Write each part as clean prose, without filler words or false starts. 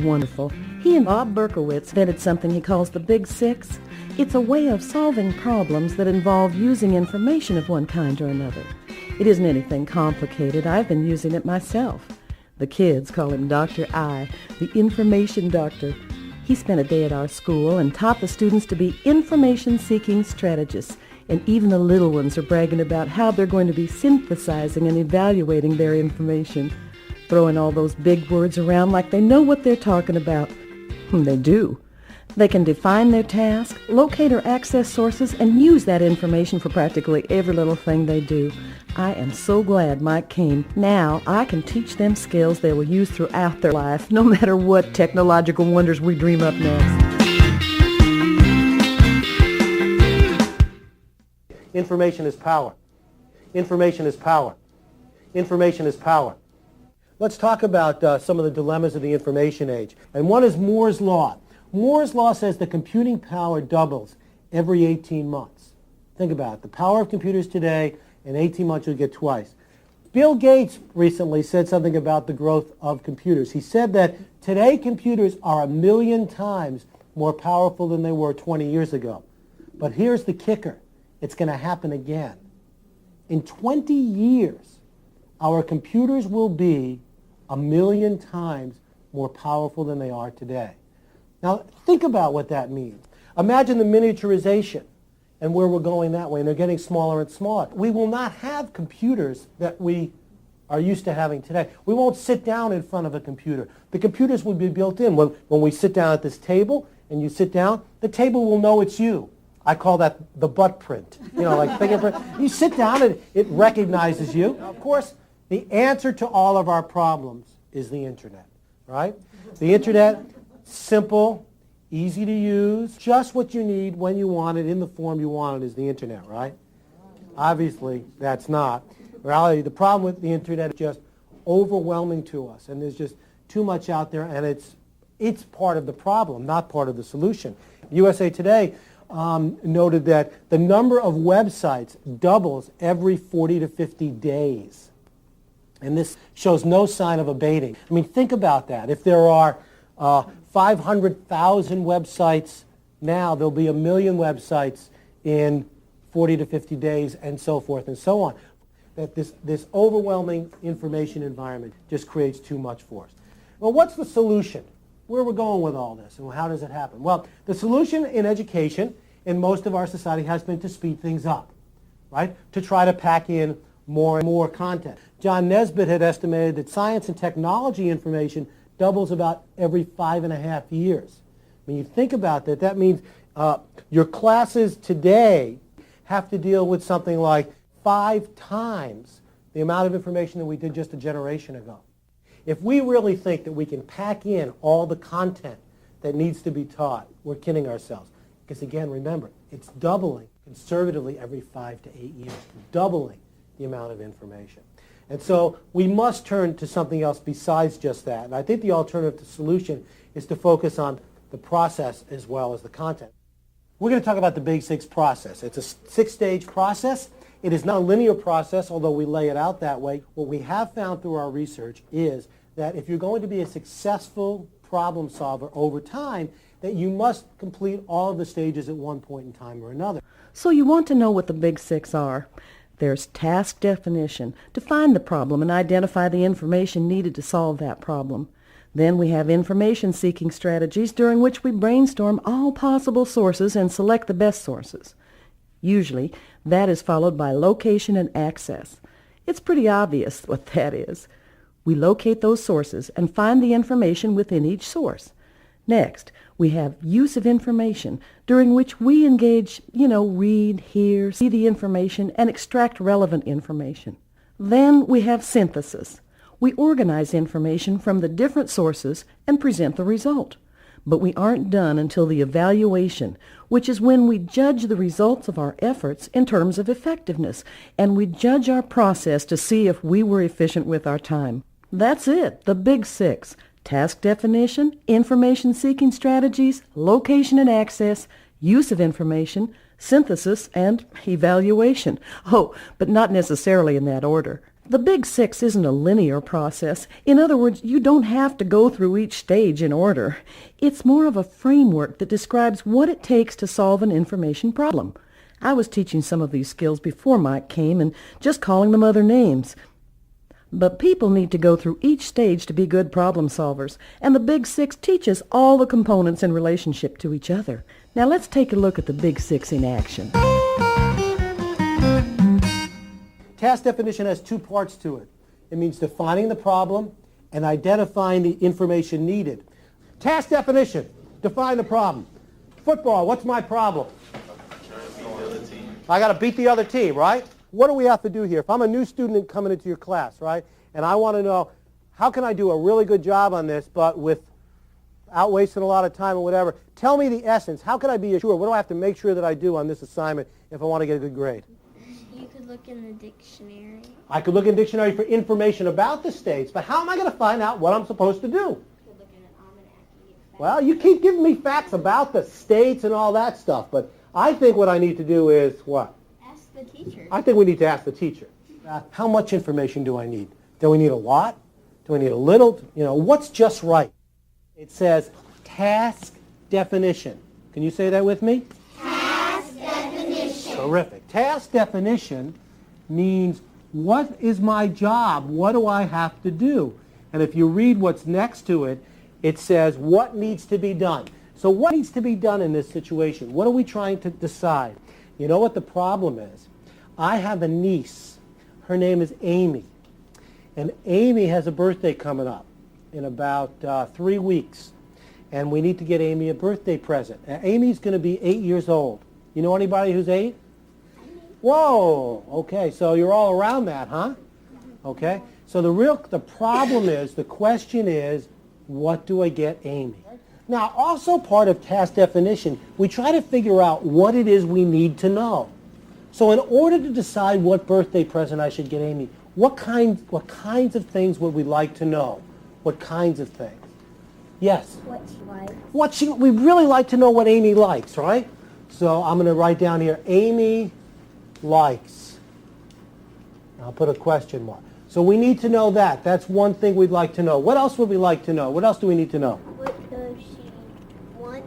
wonderful. He and Bob Berkowitz invented something he calls the Big Six. It's a way of solving problems that involve using information of one kind or another. It isn't anything complicated. I've been using it myself. The kids call him Dr. I, the information doctor. He spent a day at our school and taught the students to be information-seeking strategists. And even the little ones are bragging about how they're going to be synthesizing and evaluating their information, throwing all those big words around like they know what they're talking about. They do. They can define their task, locate or access sources, and use that information for practically every little thing they do. I am so glad Mike came. Now I can teach them skills they will use throughout their life, no matter what technological wonders we dream up next. Information is power. Information is power. Information is power. Let's talk about some of the dilemmas of the information age. And one is Moore's Law. Moore's Law says that computing power doubles every 18 months. Think about it. The power of computers today, in 18 months you'll get twice. Bill Gates recently said something about the growth of computers. He said that today computers are 1 million times more powerful than they were 20 years ago. But here's the kicker. It's going to happen again. In 20 years, our computers will be 1 million times more powerful than they are today. Now, think about what that means. Imagine the miniaturization and where we're going that way, and they're getting smaller and smaller. We will not have computers that we are used to having today. We won't sit down in front of a computer. The computers will be built in. When we sit down at this table and you sit down, the table will know it's you. I call that the butt print, like fingerprint. You sit down and it recognizes you. Now, of course, the answer to all of our problems is the internet, right? The internet, simple, easy to use, just what you need when you want it, in the form you want it is the internet, right? Obviously, that's not. In reality, the problem with the internet is just overwhelming to us, and there's just too much out there, and it's part of the problem, not part of the solution. USA Today noted that the number of websites doubles every 40 to 50 days. And this shows no sign of abating. I mean, think about that. If there are 500,000 websites now, there'll be 1 million websites in 40 to 50 days, and so forth and so on. That this overwhelming information environment just creates too much for us. Well, what's the solution? Where we're going with all this, and how does it happen? Well, the solution in education in most of our society has been to speed things up, right? To try to pack in more and more content. John Nesbitt had estimated that science and technology information doubles about every 5.5 years. When you think about that, that means your classes today have to deal with something like 5 times the amount of information that we did just a generation ago. If we really think that we can pack in all the content that needs to be taught, we're kidding ourselves. Because again, remember, it's doubling conservatively every 5 to 8 years, doubling the amount of information. And so we must turn to something else besides just that. And I think the alternative solution is to focus on the process as well as the content. We're going to talk about the Big 6 process. It's a 6-stage process. It is not a linear process, although we lay it out that way. What we have found through our research is that if you're going to be a successful problem solver over time, that you must complete all of the stages at one point in time or another. So you want to know what the Big 6 are. There's task definition, define the problem and identify the information needed to solve that problem. Then we have information-seeking strategies during which we brainstorm all possible sources and select the best sources. Usually, that is followed by location and access. It's pretty obvious what that is. We locate those sources and find the information within each source. Next, we have use of information, during which we engage, read, hear, see the information, and extract relevant information. Then we have synthesis. We organize information from the different sources and present the result. But we aren't done until the evaluation, which is when we judge the results of our efforts in terms of effectiveness, and we judge our process to see if we were efficient with our time. That's it, the Big 6. Task definition, information-seeking strategies, location and access, use of information, synthesis, and evaluation. Oh, but not necessarily in that order. The Big Six isn't a linear process. In other words, you don't have to go through each stage in order. It's more of a framework that describes what it takes to solve an information problem. I was teaching some of these skills before Mike came and just calling them other names. But people need to go through each stage to be good problem solvers, and the Big Six teaches all the components in relationship to each other. Now let's take a look at the Big Six in action. Task definition has two parts to it. It means defining the problem and identifying the information needed. Task definition, define the problem. Football, what's my problem? I got to beat the other team, right? What do we have to do here? If I'm a new student coming into your class, right, and I want to know how can I do a really good job on this but without wasting a lot of time or whatever, tell me the essence. How can I be sure? What do I have to make sure that I do on this assignment if I want to get a good grade? You could look in the dictionary. I could look in the dictionary for information about the states, but how am I going to find out what I'm supposed to do? You could look in an almanac. Well, you keep giving me facts about the states and all that stuff, but I think what I need to do is what? Ask the teacher. I think we need to ask the teacher. How much information do I need? Do we need a lot? Do I need a little? You know, what's just right? It says task definition. Can you say that with me? Task definition. Terrific. Task definition means what is my job? What do I have to do? And if you read what's next to it, it says what needs to be done. So what needs to be done in this situation? What are we trying to decide? You know what the problem is? I have a niece. Her name is Amy. And Amy has a birthday coming up in about 3 weeks. And we need to get Amy a birthday present. Amy's going to be 8 years old. You know anybody who's 8? Whoa, okay, so you're all around that, huh? Okay, so the problem is, the question is, what do I get Amy? Now, also part of task definition, we try to figure out what it is we need to know. So in order to decide what birthday present I should get Amy, what kinds of things would we like to know? What kinds of things? Yes? What she likes. We really like to know what Amy likes, right? So I'm going to write down here, Amy likes. I'll put a question mark. So we need to know that. That's one thing we'd like to know. What else would we like to know? What else do we need to know? What does she want?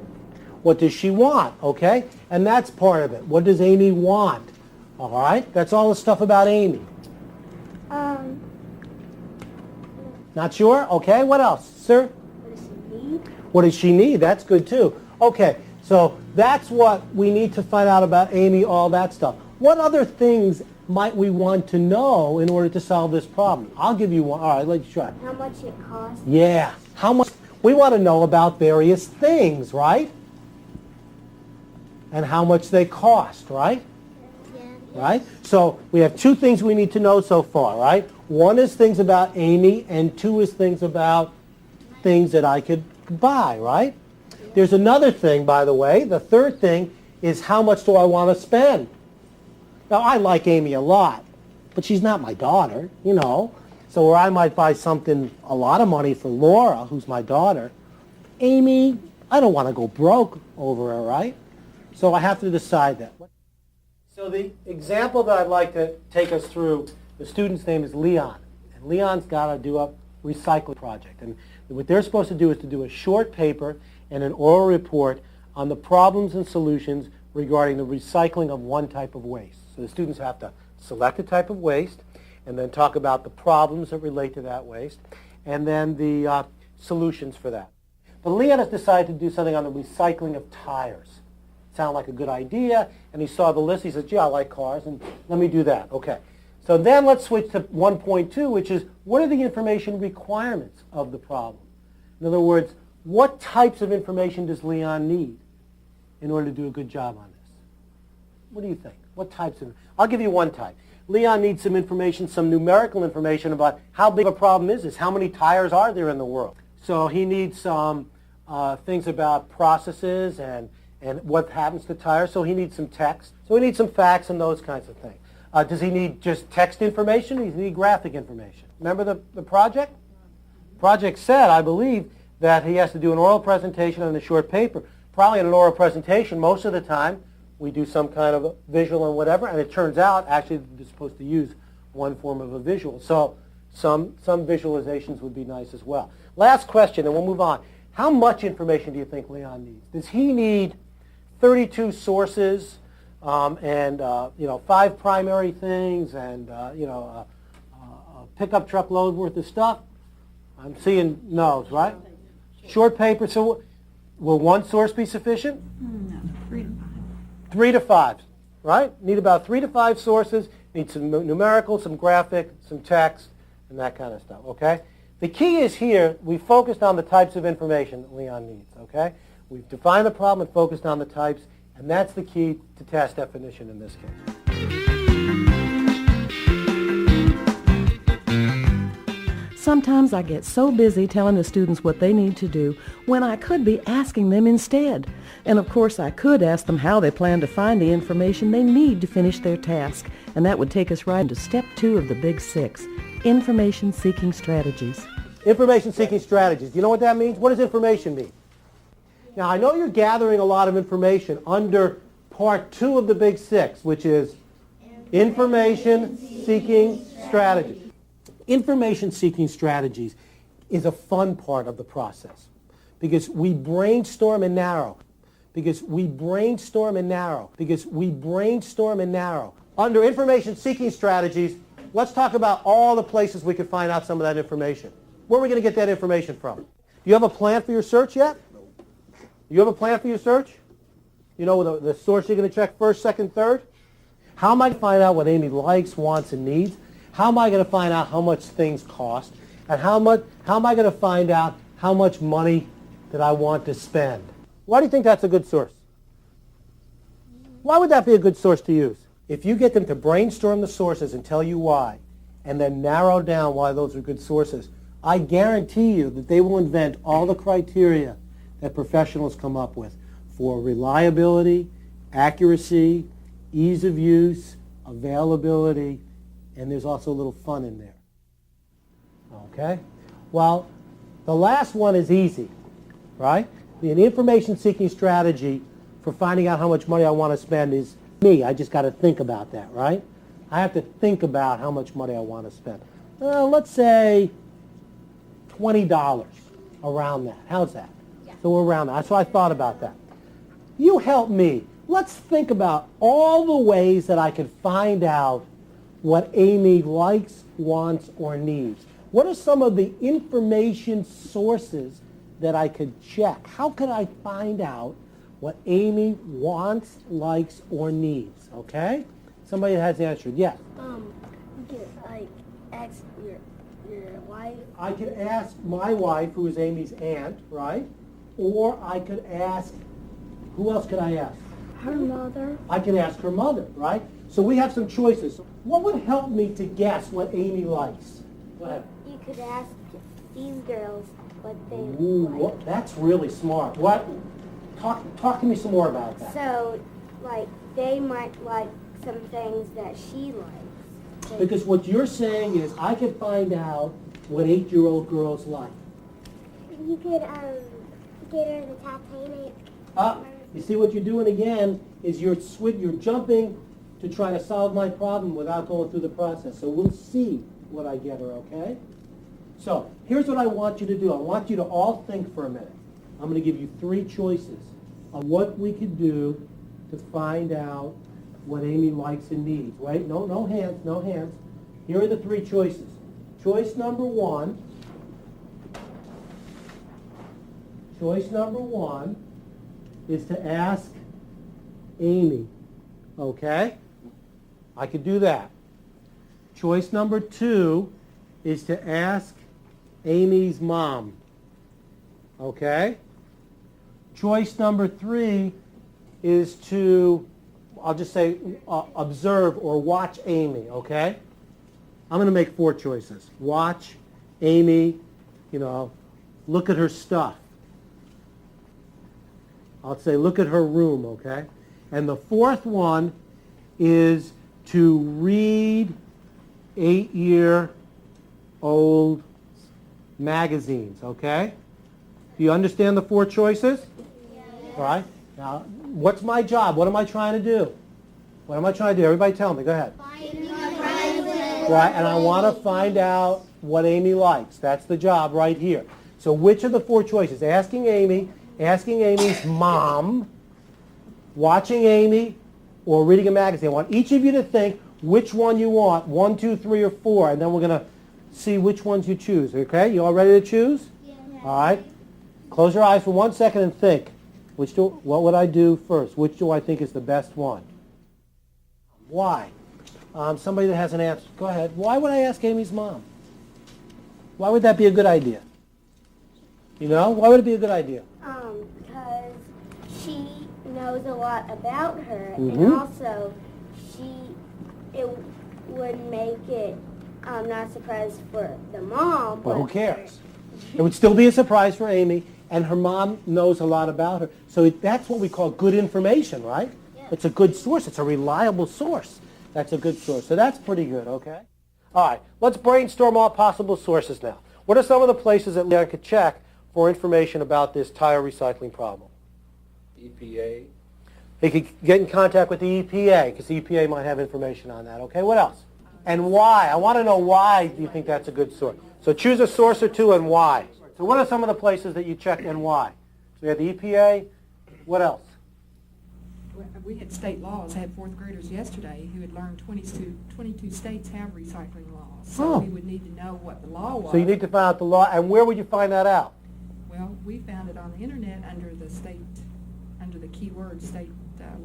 What does she want? Okay? And that's part of it. What does Amy want? All right? That's all the stuff about Amy. Not sure? Okay. What else? Sir? What does she need? What does she need? That's good too. Okay. So that's what we need to find out about Amy, all that stuff. What other things might we want to know in order to solve this problem? I'll give you one. All right, let's try. How much it costs? Yeah. How much? We want to know about various things, right? And how much they cost, right? Yeah. Right? So we have two things we need to know so far, right? One is things about Amy, and two is things about things that I could buy, right? There's another thing, by the way. The third thing is how much do I want to spend? Now, I like Amy a lot, but she's not my daughter, you know. So where I might buy something, a lot of money for Laura, who's my daughter, Amy, I don't want to go broke over her, right? So I have to decide that. So the example that I'd like to take us through, the student's name is Leon. And Leon's got to do a recycling project. And what they're supposed to do is to do a short paper and an oral report on the problems and solutions regarding the recycling of one type of waste. So the students have to select a type of waste and then talk about the problems that relate to that waste and then the solutions for that. But Leon has decided to do something on the recycling of tires. Sounded like a good idea, and he saw the list. He said, gee, I like cars, and let me do that. Okay. So then let's switch to 1.2, which is what are the information requirements of the problem? In other words, what types of information does Leon need in order to do a good job on this? What do you think? What types of? I'll give you one type. Leon needs some information, some numerical information about how big a problem is this? How many tires are there in the world? So he needs some things about processes and what happens to tires. So he needs some text. So he needs some facts and those kinds of things. Does he need just text information? Or does he need graphic information? Remember the project? Project said, I believe, that he has to do an oral presentation and a short paper. Probably in an oral presentation, most of the time, we do some kind of visual and whatever, and it turns out, actually, they're supposed to use one form of a visual. So some visualizations would be nice as well. Last question, and we'll move on. How much information do you think Leon needs? Does he need 32 sources and 5 primary things and a pickup truck load worth of stuff? I'm seeing no's, right? Short paper. So will one source be sufficient? No, 3 to 5. 3 to 5, right? Need about 3 to 5 sources. Need some numerical, some graphic, some text, and that kind of stuff, okay? The key is here, we focused on the types of information that Leon needs, okay? We've defined the problem and focused on the types, and that's the key to task definition in this case. Sometimes I get so busy telling the students what they need to do when I could be asking them instead. And of course I could ask them how they plan to find the information they need to finish their task. And that would take us right into step 2 of the Big 6, information seeking strategies. Information seeking strategies. Do you know what that means? What does information mean? Now I know you're gathering a lot of information under part 2 of the Big 6, which is information seeking strategies. Information-seeking strategies is a fun part of the process because we brainstorm and narrow. Under information-seeking strategies, let's talk about all the places we can find out some of that information. Where are we going to get that information from? Do you have a plan for your search yet? You have a plan for your search? You know the source you're going to check first, second, third? How am I going to find out what Amy likes, wants, and needs? How am I going to find out how much things cost? And how am I going to find out how much money that I want to spend? Why do you think that's a good source? Why would that be a good source to use? If you get them to brainstorm the sources and tell you why, and then narrow down why those are good sources, I guarantee you that they will invent all the criteria that professionals come up with for reliability, accuracy, ease of use, availability, and there's also a little fun in there. Okay? Well, the last one is easy, right? The information-seeking strategy for finding out how much money I want to spend is me. I just got to think about that, right? I have to think about how much money I want to spend. Let's say $20, around that. How's that? Yeah. So we're around that. That's why I thought about that. You help me. Let's think about all the ways that I could find out what Amy likes, wants, or needs. What are some of the information sources that I could check? How could I find out what Amy wants, likes, or needs? Okay? Somebody has answered. Yes? You could, ask your wife. I could ask my wife, who is Amy's aunt, right? Or I could ask, who else could I ask? Her mother. I can ask her mother, right? So we have some choices. What would help me to guess what Amy likes? Go ahead. You could ask these girls what they Ooh, like. that's really smart. What? Talk to me some more about that. So, they might like some things that she likes. Because what you're saying is I can find out what 8-year-old girls like. You could get her the Titanic. You see what you're doing again is you're jumping to try to solve my problem without going through the process. So we'll see what I get her, okay? So here's what I want you to do. I want you to all think for a minute. I'm going to give you 3 choices of what we could do to find out what Amy likes and needs. Wait, no hands, no hands. Here are the 3 choices. Choice number 1. Choice number 1 is to ask Amy, okay? I could do that. Choice number 2 is to ask Amy's mom, okay? Choice number 3 is to, I'll just say, observe or watch Amy, okay? I'm going to make 4 choices. Watch Amy, look at her stuff. I'll say look at her room, okay? And the 4th one is to read 8-year-old magazines, okay? Do you understand the 4 choices? Yes. All right. Now, what's my job? What am I trying to do? What am I trying to do? Everybody tell me. Go ahead. Right, and I want to find out what Amy likes. That's the job right here. So which of the four choices? Asking Amy's mom, watching Amy, or reading a magazine. I want each of you to think which one you want, 1, 2, 3, or 4, and then we're going to see which ones you choose. Okay, you all ready to choose? Yeah. All right. Close your eyes for 1 second and think. What would I do first? Which do I think is the best one? Why? Somebody that has an answer. Go ahead. Why would I ask Amy's mom? Why would that be a good idea? You know, why would it be a good idea? Because she knows a lot about her, Mm-hmm. and also it would make it not a surprise for the mom. Well, who cares? It would still be a surprise for Amy, and her mom knows a lot about her. So that's what we call good information, right? Yeah. It's a good source. It's a reliable source. That's a good source. So that's pretty good, okay? All right, let's brainstorm all possible sources now. What are some of the places that Leon could check for information about this tire recycling problem? EPA. He could get in contact with the EPA, because the EPA might have information on that, okay? What else? And why? I want to know why do you think that's a good source. So choose a source or two and why. So what are some of the places that you checked and why? So we had the EPA. What else? We had state laws. I had fourth graders yesterday who had learned 22 states have recycling laws. So Oh. we would need to know what the law was. So you need to find out the law. And where would you find that out? Well, we found it on the internet under the keyword state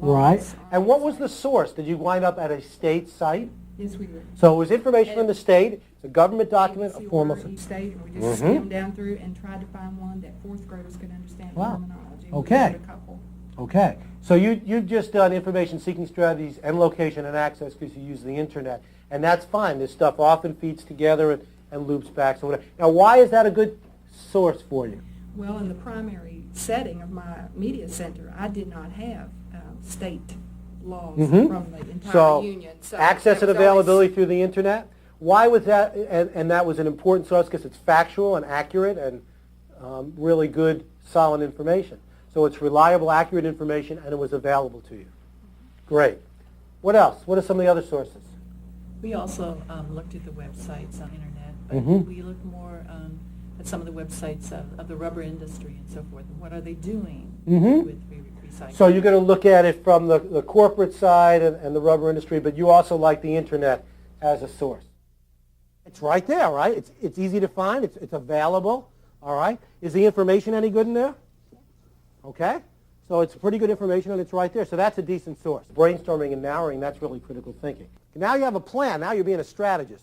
laws. Right. And what was the source? Did you wind up at a state site? Yes, we were. So it was information from the state. It's a government document, a See formal. where each state, and we just Mhm. skimmed down through and tried to find one that fourth graders could understand Wow. terminology. Okay. We found a couple. Okay. So you've just done information seeking strategies and location and access because you use the internet. And that's fine. This stuff often feeds together and loops back. So whatever. Now, why is that a good source for you? Well, in the primary setting of my media center, I did not have state laws Mhm. from the entire So union. So access that and was always- availability through the internet. Why was that? And that was an important source because it's factual and accurate and really good, solid information. So it's reliable, accurate information, and it was available to you. Great. What else? What are some of the other sources? We also looked at the websites on internet, but Mhm. we looked more at some of the websites of the rubber industry and so forth. And what are they doing Mhm. with recycling? So you're going to look at it from the corporate side and the rubber industry, but you also like the internet as a source. It's right there, right? It's easy to find. It's available, all right? Is the information any good in there? Okay? So it's pretty good information, and it's right there. So that's a decent source. Brainstorming and narrowing, that's really critical thinking. Now you have a plan. Now you're being a strategist.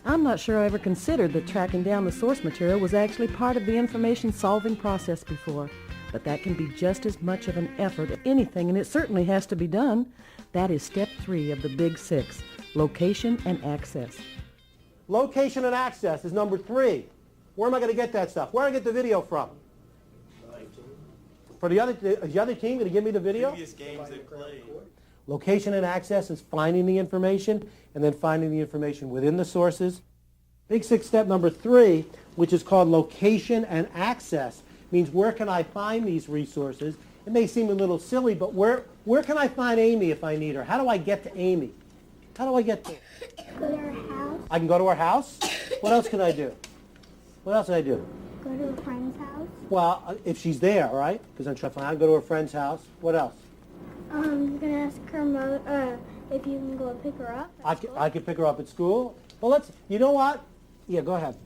I'm not sure I ever considered that tracking down the source material was actually part of the information-solving process before. But that can be just as much of an effort as anything, and it certainly has to be done. That is step 3 of the Big 6, location and access. Location and access is number 3. Where am I going to get that stuff? Where do I get the video from? For is the other team going to give me the video? Previous games they played. Location and access is finding the information and then finding the information within the sources. Big 6 step number 3, which is called location and access, means where can I find these resources? It may seem a little silly, but where can I find Amy if I need her? How do I get to Amy? How do I get there? Go to her house. I can go to her house? What else can I do? What else can I do? Go to a friend's house. Well, if she's there, right? Because I'm trying to find out, go to her friend's house. What else? You can ask her if you can go and pick her up. I could pick her up at school. Well, you know what? Yeah, go ahead.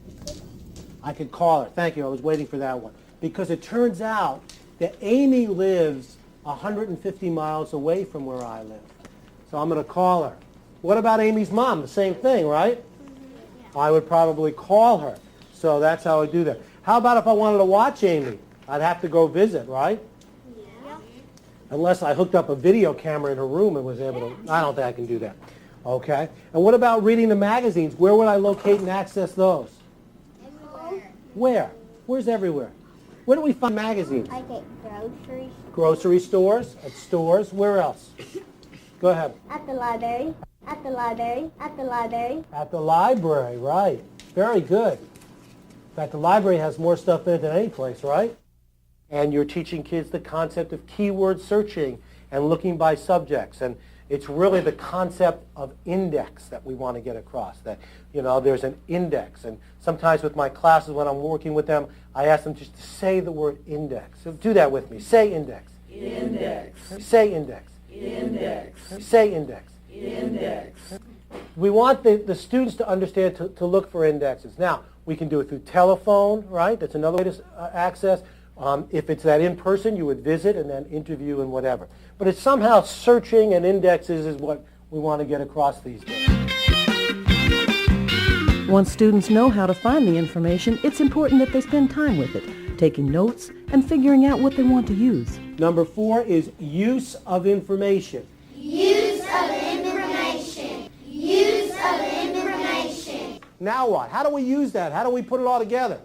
I could call her. Thank you. I was waiting for that one. Because it turns out that Amy lives 150 miles away from where I live. So I'm going to call her. What about Amy's mom? The same thing, right? Mm-hmm. I would probably call her. So that's how I do that. How about if I wanted to watch Amy? I'd have to go visit, right? Yeah. Unless I hooked up a video camera in her room and was able to. I don't think I can do that. Okay. And what about reading the magazines? Where would I locate and access those? Everywhere. Where? Where's everywhere? Where do we find magazines? Like at groceries. Grocery stores, at stores. Where else? Go ahead. At the library. At the library. At the library. At the library, right. Very good. In fact, the library has more stuff in it than any place, right? And you're teaching kids the concept of keyword searching and looking by subjects. And it's really the concept of index that we want to get across, that, there's an index. And sometimes with my classes when I'm working with them, I ask them just to say the word index. So do that with me. Say index. Index. Say index. Index. Say index. Index. We want the students to understand to look for indexes. Now, we can do it through telephone, right? That's another way to access. If it's that in person, you would visit and then interview and whatever. But it's somehow searching and indexes is what we want to get across these days. Once students know how to find the information, it's important that they spend time with it, taking notes and figuring out what they want to use. Number 4 is use of information. Use of information. Use of information. Now what? How do we use that? How do we put it all together?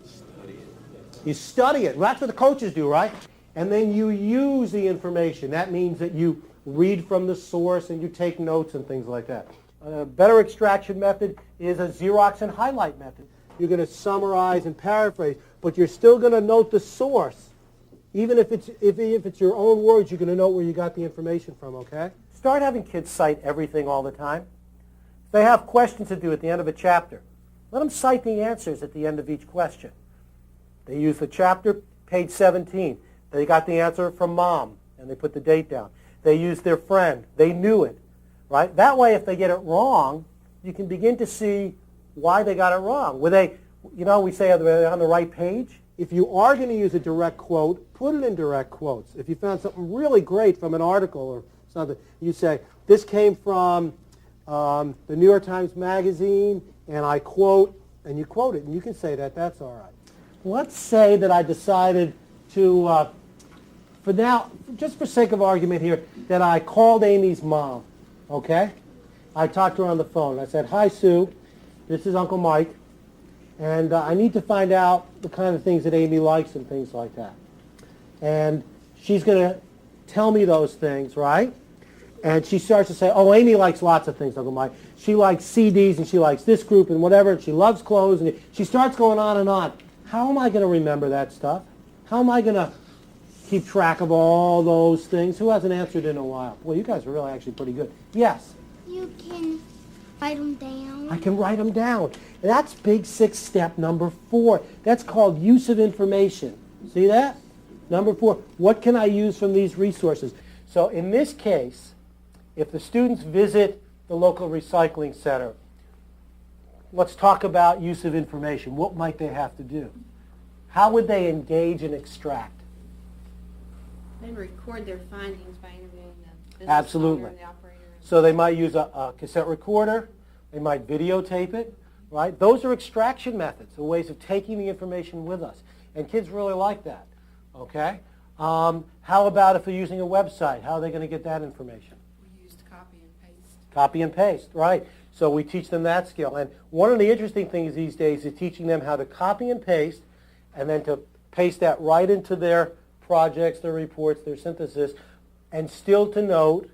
Study it. You study it. Well, that's what the coaches do, right? And then you use the information. That means that you read from the source and you take notes and things like that. A better extraction method is a Xerox and highlight method. You're going to summarize and paraphrase, but you're still going to note the source. Even if it's your own words, you're going to know where you got the information from, okay? Start having kids cite everything all the time. If they have questions to do at the end of a chapter, let them cite the answers at the end of each question. They use the chapter, page 17. They got the answer from mom, and they put the date down. They used their friend. They knew it, right? That way, if they get it wrong, you can begin to see why they got it wrong. Were they, we say, are they on the right page? If you are going to use a direct quote, put it in direct quotes. If you found something really great from an article or something, you say, this came from the New York Times Magazine, and I quote, and you quote it, and you can say that. That's all right. Let's say that I decided to, for now, just for sake of argument here, that I called Amy's mom, okay? I talked to her on the phone. I said, hi, Sue. This is Uncle Mike. And I need to find out the kind of things that Amy likes and things like that. And she's going to tell me those things, right? And she starts to say, oh, Amy likes lots of things, Uncle Mike. She likes CDs, and she likes this group and whatever, and she loves clothes. And she starts going on and on. How am I going to remember that stuff? How am I going to keep track of all those things? Who hasn't answered in a while? Well, you guys are really actually pretty good. Yes? You can write them down. I can write them down. That's Big 6 step number 4. That's called use of information. See that? Number 4, what can I use from these resources? So in this case, if the students visit the local recycling center, let's talk about use of information. What might they have to do? How would they engage and extract? They record their findings by interviewing the business Absolutely. owner and the operator. So they might use a cassette recorder. They might videotape it, right? Those are extraction methods, the ways of taking the information with us. And kids really like that, okay? How about if they're using a website? How are they going to get that information? We used copy and paste. Copy and paste, right. So we teach them that skill. And one of the interesting things these days is teaching them how to copy and paste and then to paste that right into their projects, their reports, their synthesis, and still to note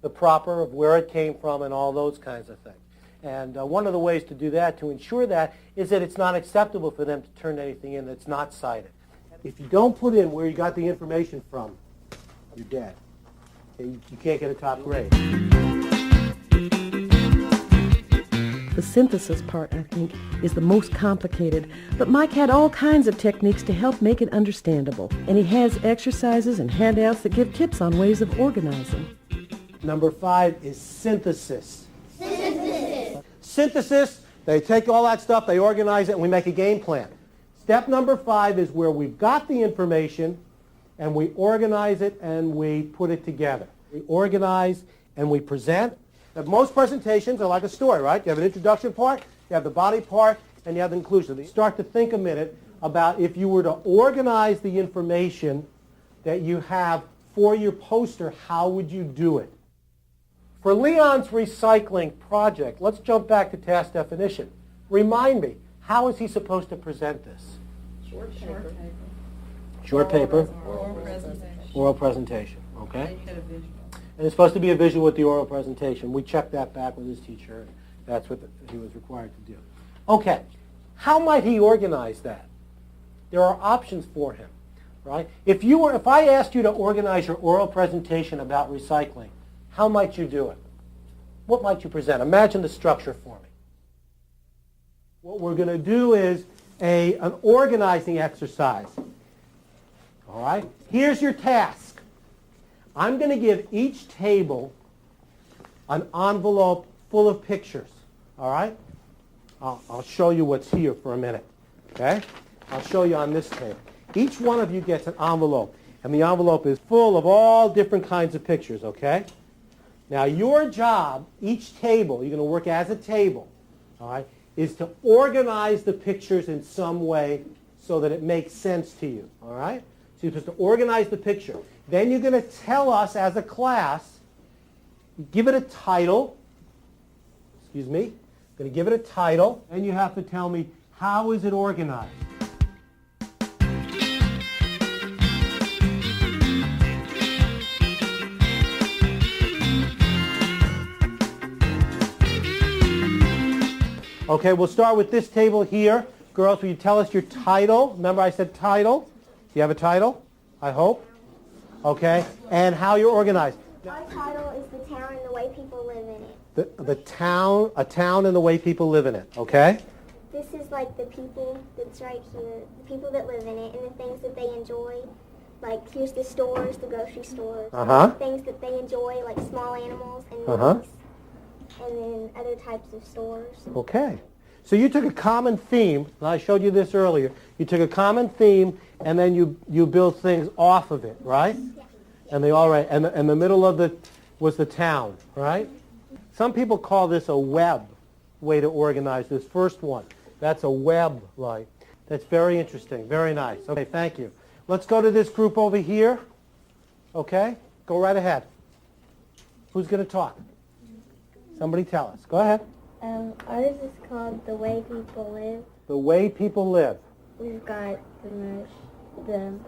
the proper of where it came from and all those kinds of things. And one of the ways to do that, to ensure that, is that it's not acceptable for them to turn anything in that's not cited. If you don't put in where you got the information from, you're dead. Okay? You can't get a top grade. The synthesis part, I think, is the most complicated, but Mike had all kinds of techniques to help make it understandable, and he has exercises and handouts that give tips on ways of organizing. Number 5 is synthesis. Synthesis, they take all that stuff, they organize it, and we make a game plan. Step number 5 is where we've got the information, and we organize it, and we put it together. We organize, and we present. Now, most presentations are like a story, right? You have an introduction part, you have the body part, and you have the conclusion. You start to think a minute about if you were to organize the information that you have for your poster, how would you do it? For Leon's recycling project, let's jump back to task definition. Remind me, how is he supposed to present this? Short paper. Short paper, Oral presentation. oral presentation, okay? And you had a visual. And it's supposed to be a visual with the oral presentation. We checked that back with his teacher, and that's what he was required to do. Okay, how might he organize that? There are options for him, right? If I asked you to organize your oral presentation about recycling, how might you do it? What might you present? Imagine the structure for me. What we're going to do is an organizing exercise. All right? Here's your task. I'm going to give each table an envelope full of pictures. All right? I'll show you what's here for a minute. Okay? I'll show you on this table. Each one of you gets an envelope, and the envelope is full of all different kinds of pictures, okay? Now, your job, each table, you're going to work as a table, all right, is to organize the pictures in some way so that it makes sense to you, all right? So you're supposed to organize the picture. Then you're going to tell us as a class, give it a title, excuse me, going to give it a title, and you have to tell me how is it organized. Okay, we'll start with this table here. Girls, will you tell us your title? Remember I said title? Do you have a title? I hope. Okay, and how you're organized. Our title is the town and the way people live in it. A town and the way people live in it, okay? This is like the people that's right here, the people that live in it and the things that they enjoy. Like here's the stores, the grocery stores. Things that they enjoy, like small animals and movies. And then other types of stores. Okay. So you took a common theme, and I showed you this earlier. You took a common theme, and then you built things off of it, right? Yeah. And they all right. And the middle of the was the town, right? Some people call this a web way to organize this first one. That's a web like. That's very interesting. Very nice. Okay, thank you. Let's go to this group over here. Okay? Go right ahead. Who's going to talk? Somebody tell us. Go ahead. Ours is called The Way People Live. The way people live. We've got the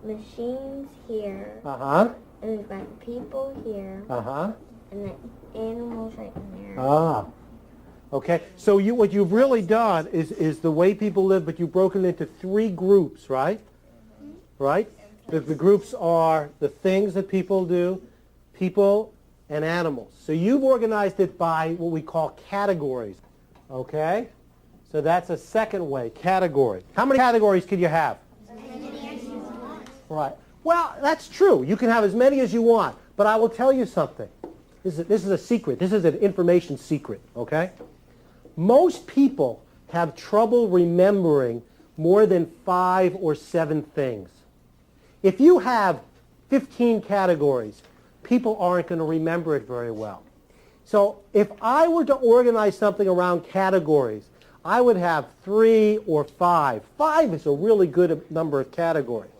machines here. Uh-huh. And we've got people here. Uh-huh. And the animals right in there. Ah. Okay. So what you've really done is the way people live, but you've broken it into 3 groups, right? Right? The groups are the things that people do, people, and animals. So you've organized it by what we call categories. Okay? So that's a second way, category. How many categories could you have? As many as you want. Right. Well, that's true. You can have as many as you want. But I will tell you something. This is a secret. This is an information secret. Okay? Most people have trouble remembering more than 5 or 7 things. If you have 15 categories, people aren't going to remember it very well. So if I were to organize something around categories, I would have 3 or 5. 5 is a really good number of categories.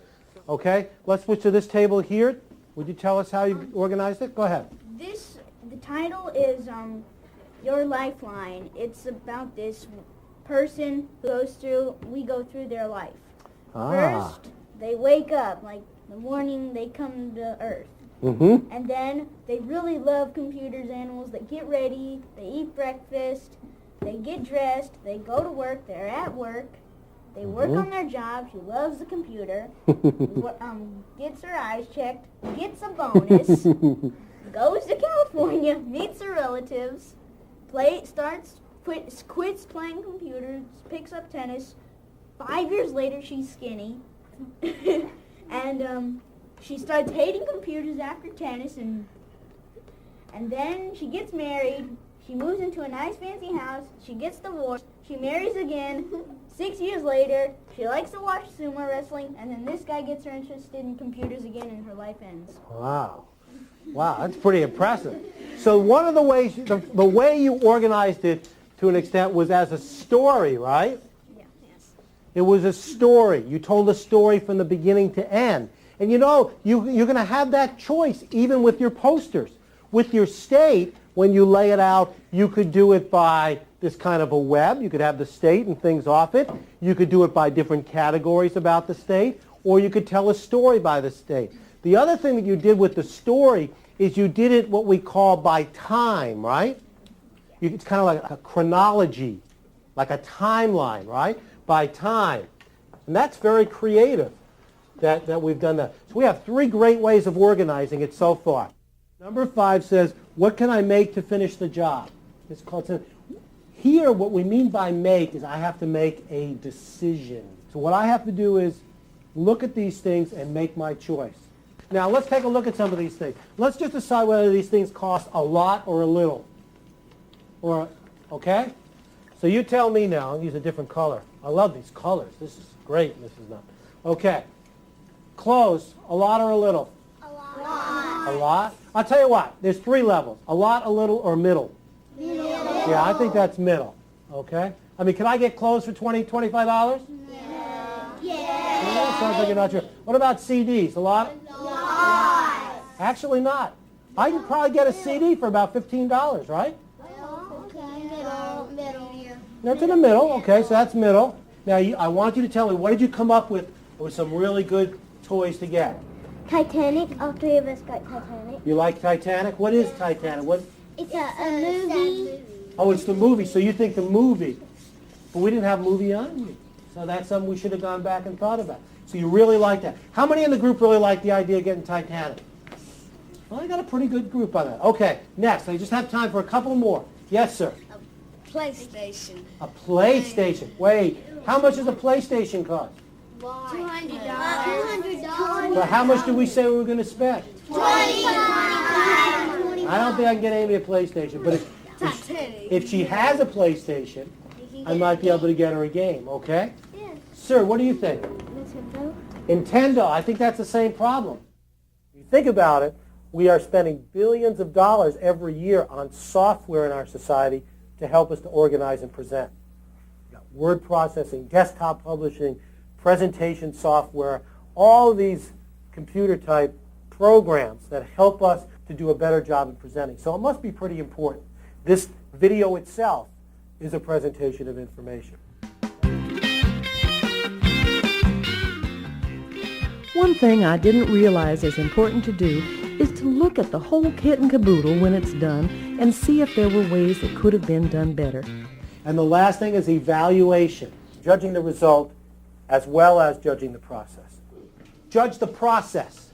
Okay? Let's switch to this table here. Would you tell us how you organized it? Go ahead. The title is Your Lifeline. It's about this person who we go through their life. First, they wake up, like the morning they come to Earth. Mm-hmm. And then they really love computers, animals. They get ready, they eat breakfast, they get dressed, they go to work, they're at work, they work on their job. She loves the computer, gets her eyes checked, gets a bonus, goes to California, meets her relatives, quits playing computers, picks up tennis. 5 years later, she's skinny, and she starts hating computers after tennis, and then she gets married. She moves into a nice fancy house. She gets divorced. She marries again. 6 years later, she likes to watch sumo wrestling, and then this guy gets her interested in computers again, and her life ends. Wow. Wow, that's pretty impressive. So one of the ways, the way you organized it to an extent was as a story, right? Yeah. Yes. It was a story. You told a story from the beginning to end. And you know, you're going to have that choice even with your posters. With your state, when you lay it out, you could do it by this kind of a web. You could have the state and things off it. You could do it by different categories about the state, or you could tell a story by the state. The other thing that you did with the story is you did it what we call by time, right? It's kind of like a chronology, like a timeline, right? By time. And that's very creative. that we've done that. So we have 3 great ways of organizing it so far. Number 5 says, what can I make to finish the job? It's called, here what we mean by make is I have to make a decision. So what I have to do is look at these things and make my choice. Now let's take a look at some of these things. Let's just decide whether these things cost a lot or a little. Okay? So you tell me now. I'll use a different color. I love these colors. This is great, Mrs. Nunn. Okay. Clothes, a lot or a little? A lot. A lot? I'll tell you what. There's 3 levels. A lot, a little, or middle. Middle. Yeah, I think that's middle. Okay? I mean, can I get clothes for $20, $25? Yeah, sounds like you're not sure. What about CDs? A lot? Actually not. I could probably get a CD for about $15, right? No, it's in the middle. Okay, so that's middle. Now, I want you to tell me, what did you come up with some really good toys to get? Titanic. All 3 of us got Titanic. You like Titanic? What is Titanic? What? It's a movie. Oh, it's the movie. So you think the movie. But we didn't have movie on. So that's something we should have gone back and thought about. So you really like that. How many in the group really like the idea of getting Titanic? Well, I got a pretty good group on that. Okay, next. I just have time for a couple more. Yes, sir. PlayStation. A PlayStation. Wait, how much does a PlayStation cost? $200. So how much did we say we were going to spend? $25. I don't think I can get Amy a PlayStation, but if she has a PlayStation, I might be able to get her a game, okay? Yeah. Sir, what do you think? Nintendo. Nintendo, I think that's the same problem. If you think about it, we are spending billions of dollars every year on software in our society to help us to organize and present. We've got word processing, desktop publishing, presentation software, all of these computer-type programs that help us to do a better job in presenting. So it must be pretty important. This video itself is a presentation of information. One thing I didn't realize is important to do is to look at the whole kit and caboodle when it's done and see if there were ways it could have been done better. And the last thing is evaluation, judging the result as well as judging the process. Judge the process.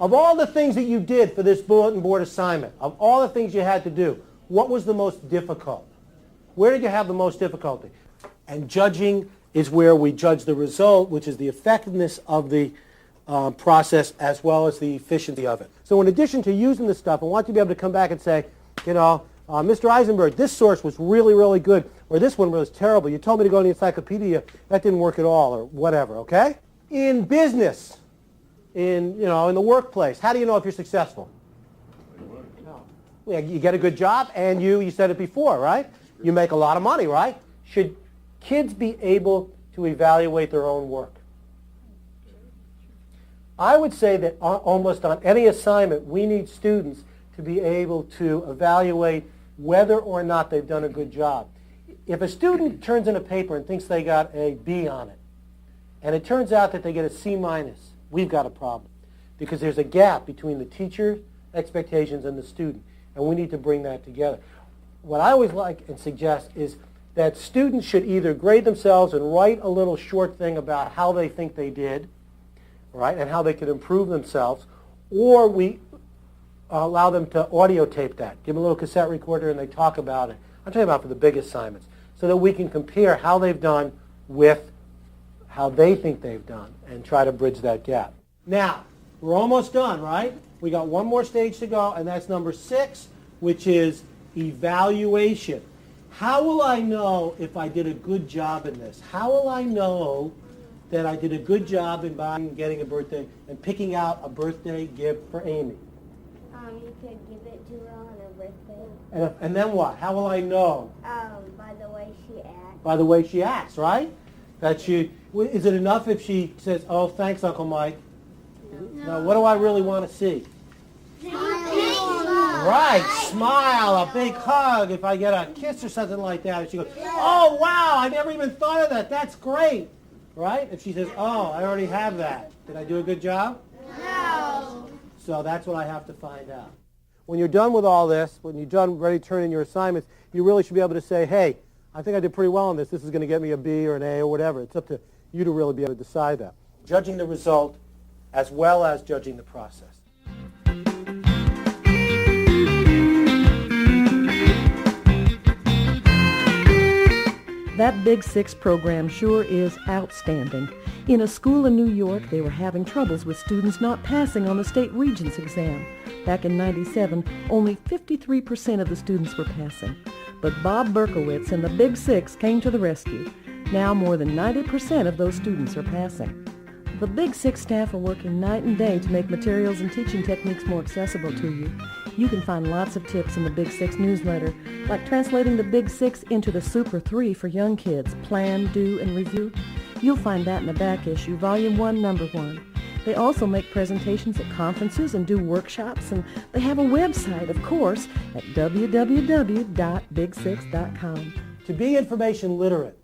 Of all the things that you did for this bulletin board assignment, of all the things you had to do, what was the most difficult? Where did you have the most difficulty? And judging is where we judge the result, which is the effectiveness of the process as well as the efficiency of it. So in addition to using this stuff, I want you to be able to come back and say, you know, Mr. Eisenberg, this source was really, really good, or this one was terrible. You told me to go to the encyclopedia. That didn't work at all, or whatever, okay? In business, in the workplace, how do you know if you're successful? Well, you get a good job, and you said it before, right? You make a lot of money, right? Should kids be able to evaluate their own work? I would say that almost on any assignment, we need students to be able to evaluate whether or not they've done a good job. If a student turns in a paper and thinks they got a B on it, and it turns out that they get a C minus, we've got a problem. Because there's a gap between the teacher's expectations and the student, and we need to bring that together. What I always like and suggest is that students should either grade themselves and write a little short thing about how they think they did, right, and how they could improve themselves, or we allow them to audio tape that. Give them a little cassette recorder and they talk about it. I'm talking about for the big assignments, so that we can compare how they've done with how they think they've done and try to bridge that gap. Now, we're almost done, right? We got one more stage to go, and that's number 6, which is evaluation. How will I know if I did a good job in this? How will I know that I did a good job in buying and getting a birthday and picking out a birthday gift for Amy? You could give it to her on her birthday. And then what? How will I know? By the way she acts. By the way she acts, right? That she, is it enough if she says, "Oh, thanks, Uncle Mike"? No. What do I really want to see? Right, smile, a big hug. If I get a kiss or something like that, if she goes, "Oh, wow, I never even thought of that. That's great." Right? If she says, "Oh, I already have that. Did I do a good job?" No. So that's what I have to find out. When you're done with all this, when you're done ready to turn in your assignments, you really should be able to say, "Hey, I think I did pretty well on this. This is going to get me a B or an A or whatever." It's up to you to really be able to decide that. Judging the result as well as judging the process. That Big 6 program sure is outstanding. In a school in New York, they were having troubles with students not passing on the state regents exam. Back in '97, only 53% of the students were passing. But Bob Berkowitz and the Big 6 came to the rescue. Now more than 90% of those students are passing. The Big 6 staff are working night and day to make materials and teaching techniques more accessible to you. You can find lots of tips in the Big 6 newsletter, like translating the Big 6 into the Super 3 for young kids, plan, do, and review. You'll find that in the back issue, Volume 1, Number 1. They also make presentations at conferences and do workshops, and they have a website, of course, at www.big6.com. To be information literate,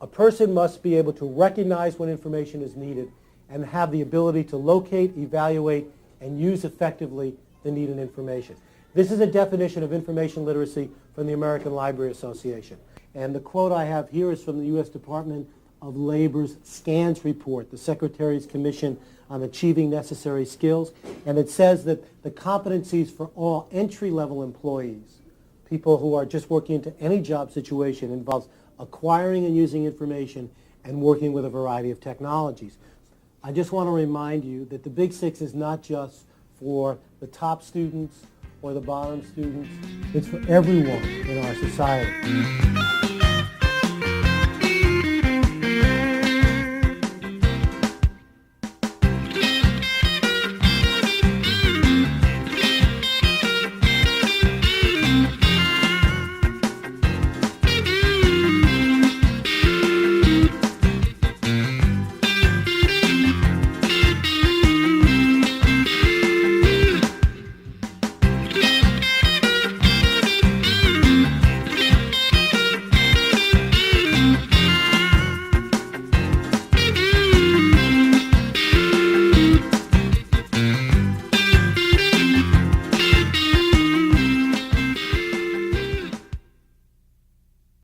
a person must be able to recognize when information is needed and have the ability to locate, evaluate, and use effectively the needed information. This is a definition of information literacy from the American Library Association. And the quote I have here is from the U.S. Department of Labor's SCANS report, the Secretary's Commission on Achieving Necessary Skills. And it says that the competencies for all entry-level employees, people who are just working into any job situation, involves acquiring and using information and working with a variety of technologies. I just want to remind you that the Big 6 is not just for the top students or the bottom students. It's for everyone in our society.